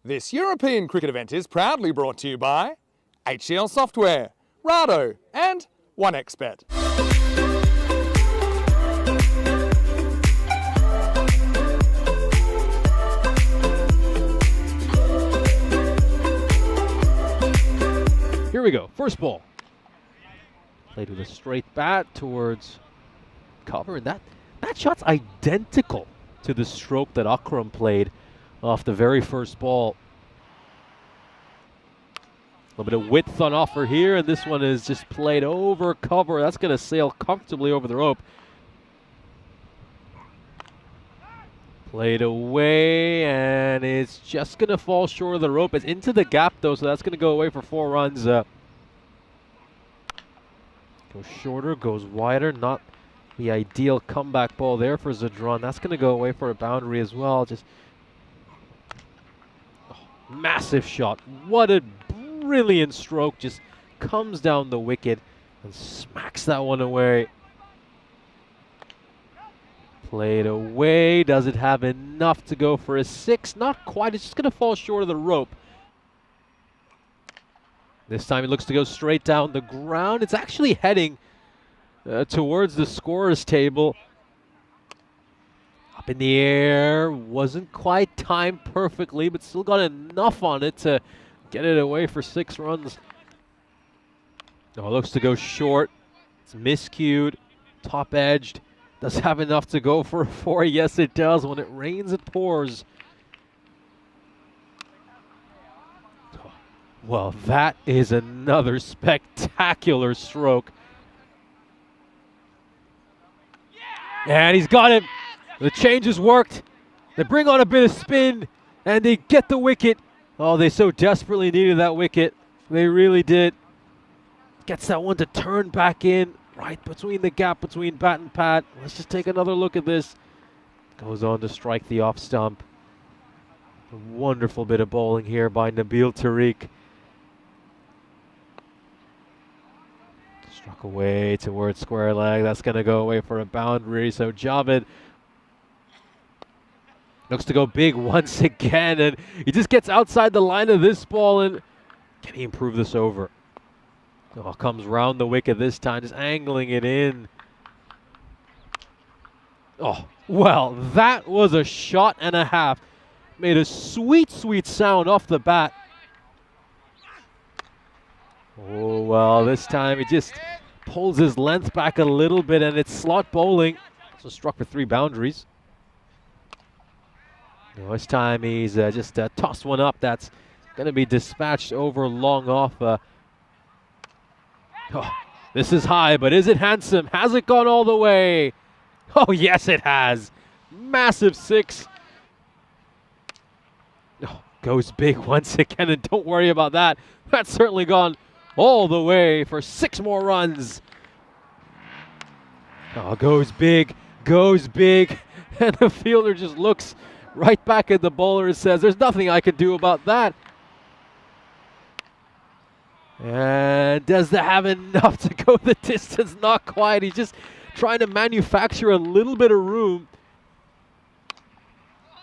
This European cricket event is proudly brought to you by HCL Software, Rado and 1xBet. Here we go, first ball. Played with a straight bat towards cover, and that shot's identical to the stroke that Akram played off the very first ball. A little bit of width on offer here, and this one is just played over cover. That's going to sail comfortably over the rope. Played away, and it's just going to fall short of the rope. It's into the gap, though, so that's going to go away for 4 runs. Goes shorter, goes wider. Not the ideal comeback ball there for Zadran. That's going to go away for a boundary as well. Just massive shot. What a brilliant stroke. Just comes down the wicket and smacks that one away. Played away. Does it have enough to go for a 6? Not quite. It's just going to fall short of the rope. This time it looks to go straight down the ground. It's actually heading towards the scorer's table. Up in the air. Wasn't quite timed perfectly, but still got enough on it to get it away for 6 runs. Oh, it looks to go short. It's miscued. Top edged. Does have enough to go for a 4? Yes, it does. When it rains, it pours. Well, that is another spectacular stroke. And he's got him. The changes worked. They bring on a bit of spin, and they get the wicket. Oh, they so desperately needed that wicket. They really did. Gets that one to turn back in. Right between the gap between bat and pad. Let's just take another look at this. Goes on to strike the off stump. A wonderful bit of bowling here by Nabil Tariq. Struck away towards square leg. That's going to go away for a boundary. So Javed looks to go big once again. And he just gets outside the line of this ball. And can he improve this over? Oh, comes round the wicket this time, just angling it in. Oh, well, that was a shot and a half. Made a sweet, sweet sound off the bat. Oh, well, this time he just pulls his length back a little bit, and it's slot bowling. So struck for 3 boundaries. This time he's just tossed one up. That's going to be dispatched over long off. Oh, this is high, but is it handsome? Has it gone all the way? Oh, yes, it has. Massive 6. Oh, goes big once again, and don't worry about that. That's certainly gone all the way for 6 more runs. Oh, goes big, and the fielder just looks right back at the bowler and says, there's nothing I can do about that. And does that have enough to go the distance? Not quite. He's just trying to manufacture a little bit of room.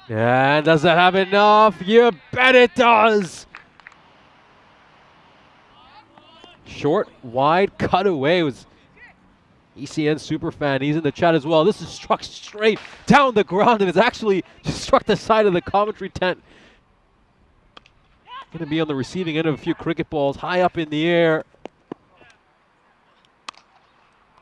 And does that have enough? You bet it does. Short, wide, cut away. Was ECN superfan. He's in the chat as well. This is struck straight down the ground, and it's actually just struck the side of the commentary tent. Going to be on the receiving end of a few cricket balls, high up in the air.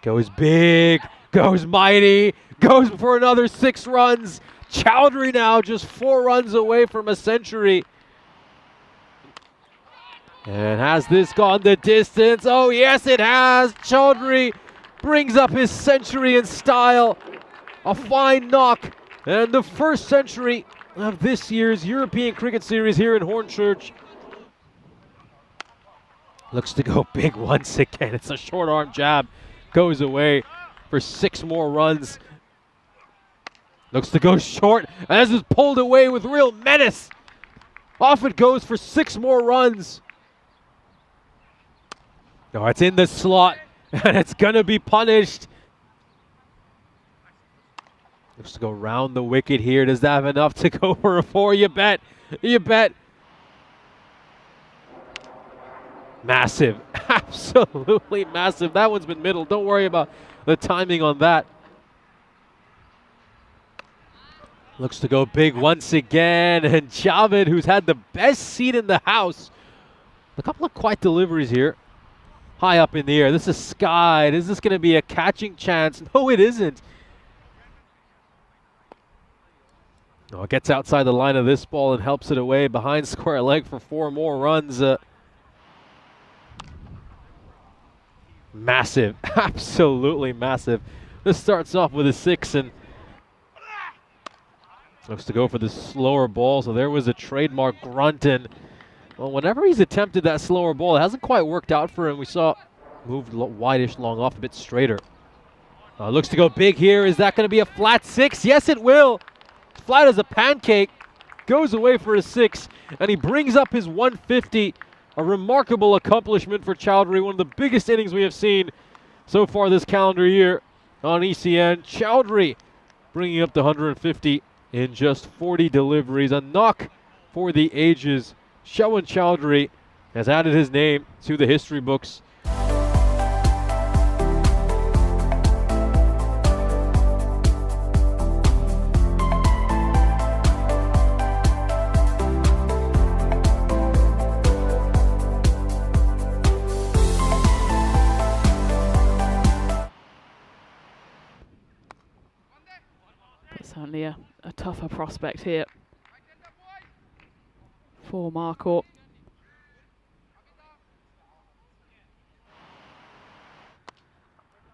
Goes big, goes mighty, goes for another 6 runs. Chowdhury now just 4 runs away from a century. And has this gone the distance? Oh, yes, it has. Chowdhury brings up his century in style. A fine knock. And the first century of this year's European Cricket Series here in Hornchurch. Looks to go big once again. It's a short arm jab. Goes away for 6 more runs. Looks to go short. And this is pulled away with real menace. Off it goes for 6 more runs. No, it's in the slot. And it's going to be punished. Looks to go round the wicket here. Does that have enough to go for a 4? You bet. You bet. Massive, absolutely massive. That one's been middle. Don't worry about the timing on that. Looks to go big once again, and Javed, who's had the best seat in the house. A couple of quiet deliveries here. High up in the air. This is sky. Is this going to be a catching chance? No, it isn't. Oh, it gets outside the line of this ball and helps it away behind square leg for 4 more runs. Massive, absolutely massive. This starts off with a 6 and looks to go for the slower ball. So there was a trademark grunt, and well, whenever he's attempted that slower ball, it hasn't quite worked out for him. We saw moved wideish long off, a bit straighter. Looks to go big here. Is that going to be a flat 6? Yes, it will. Flat as a pancake. Goes away for a 6, and he brings up his 150. A remarkable accomplishment for Chowdhury, one of the biggest innings we have seen so far this calendar year on ECN. Chowdhury bringing up the 150 in just 40 deliveries. A knock for the ages. Shawan Chowdhury has added his name to the history books. Certainly a tougher prospect here for Marcourt.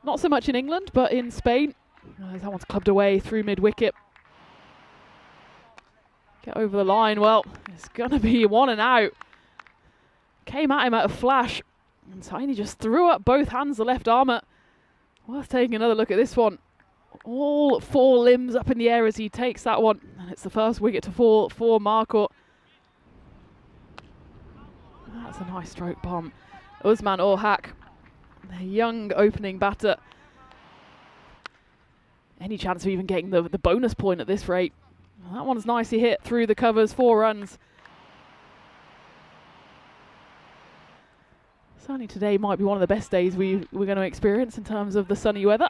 Not so much in England, but in Spain. That one's clubbed away through mid-wicket. Get over the line. Well, it's going to be 1 and out. Came at him at a flash, and Tiny just threw up both hands, the left armour. Worth taking another look at this one. All 4 limbs up in the air as he takes that one. And it's the first wicket to fall for Marcourt. That's a nice stroke bomb. Usman ul Haq, the young opening batter. Any chance of even getting the bonus point at this rate? Well, that one's nicely hit through the covers, 4 runs. Certainly today might be one of the best days we're going to experience in terms of the sunny weather.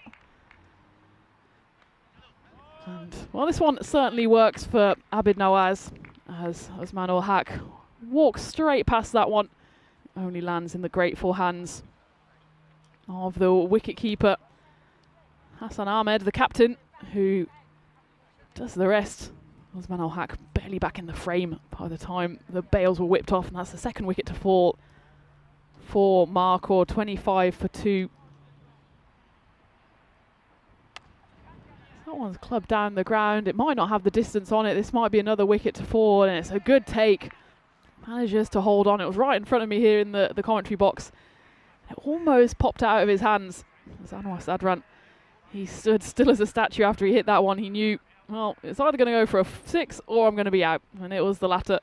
And, well, this one certainly works for Abid Nawaz, as Usman ul Haq walks straight past that one. Only lands in the grateful hands of the wicketkeeper, Hassan Ahmed, the captain, who does the rest. Usman ul Haq barely back in the frame by the time the bails were whipped off, and that's the second wicket to fall for Marcourt, 25 for 2. That one's clubbed down the ground. It might not have the distance on it. This might be another wicket to fall, and it's a good take. Manages to hold on. It was right in front of me here in the commentary box. It almost popped out of his hands. Anwar Sadran, he stood still as a statue after he hit that one. He knew, well, it's either going to go for a 6 or I'm going to be out, and it was the latter.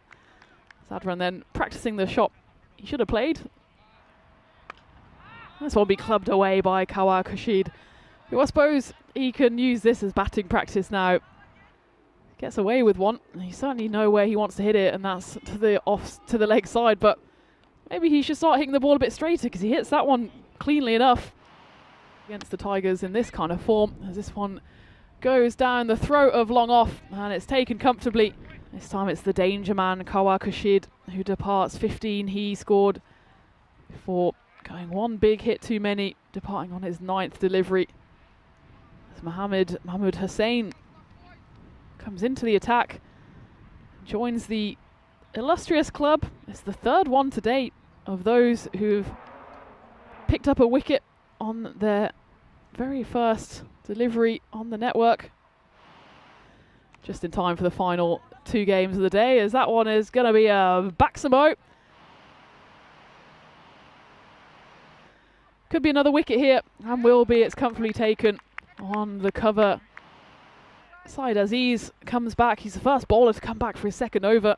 Sadran then practicing the shot he should have played. This one will be clubbed away by Kawar Khurshid, who I suppose he can use this as batting practice now. Gets away with one. He certainly knows where he wants to hit it, and that's to the leg side, but maybe he should start hitting the ball a bit straighter, because he hits that one cleanly enough against the Tigers in this kind of form, as this one goes down the throat of long off, and it's taken comfortably. This time it's the danger man, Kawar Khurshid, who departs 15. He scored before going one big hit too many, departing on his 9th delivery. As Mahmoud Hussain comes into the attack, joins the illustrious club. It's the 3rd one to date of those who've picked up a wicket on their very first delivery on the network. Just in time for the final 2 games of the day, as that one is going to be a Baximo. Could be another wicket here, and will be. It's comfortably taken on the cover. Syed Aziz comes back. He's the first bowler to come back for his 2nd over,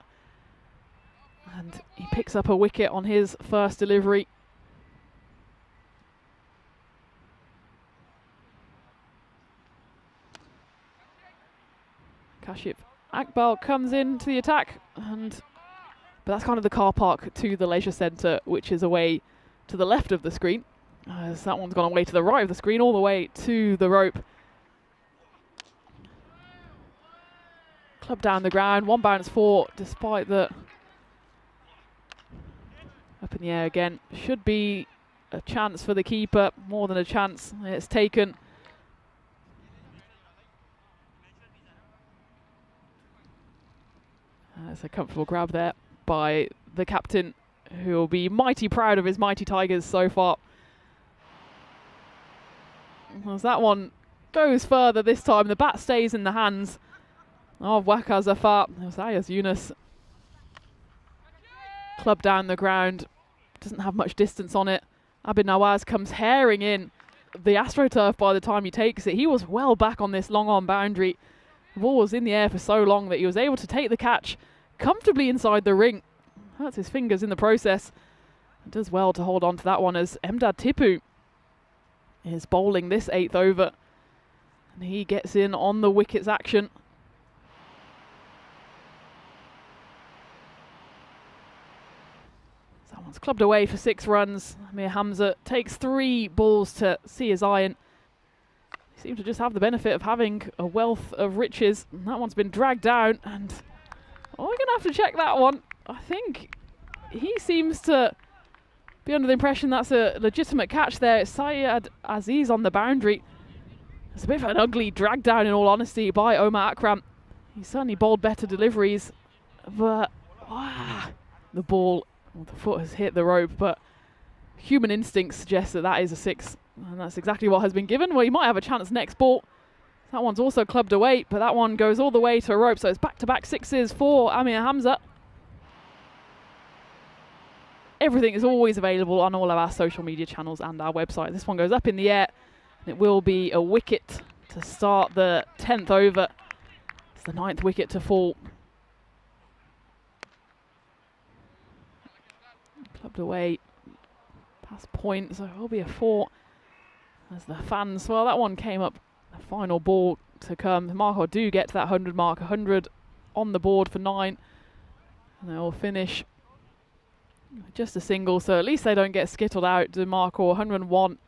and he picks up a wicket on his first delivery. Kashif Akbal comes into the attack, but that's kind of the car park to the leisure centre, which is away to the left of the screen, as that one's gone away to the right of the screen, all the way to the rope. Club down the ground, 1 bounce 4, despite the up in the air again. Should be a chance for the keeper, more than a chance. It's taken. It's a comfortable grab there by the captain, who will be mighty proud of his mighty Tigers so far. As that one goes further this time, the bat stays in the hands of Waka Zafar. Ayaz Yunus. Club down the ground, doesn't have much distance on it. Abid Nawaz comes herring in the AstroTurf by the time he takes it. He was well back on this long on boundary. The ball was in the air for so long that he was able to take the catch comfortably inside the ring. Hurts his fingers in the process. Does well to hold on to that one, as Emdad Tipu is bowling this 8th over. And he gets in on the wickets action. That one's clubbed away for 6 runs. Amir Hamza takes 3 balls to see his iron. He seems to just have the benefit of having a wealth of riches. And that one's been dragged down, and we're going to have to check that one. I think he seems to be under the impression that's a legitimate catch there. It's Syed Aziz on the boundary. It's a bit of an ugly drag down, in all honesty, by Omar Akram. He certainly bowled better deliveries, but the ball, well, the foot has hit the rope, but human instinct suggests that that is a 6, and that's exactly what has been given. Well, he might have a chance next ball. That one's also clubbed away, but that one goes all the way to a rope, so it's back-to-back 6s for Amir Hamza. Everything is always available on all of our social media channels and our website. This one goes up in the air, and it will be a wicket to start the 10th over. It's the 9th wicket to fall. Clubbed away past point, so it will be a 4. As the fans, well, that one came up, the final ball to come. Marco do get to that 100 mark, 100 on the board for 9, and they will finish just a single, so at least they don't get skittled out. DeMarco 101.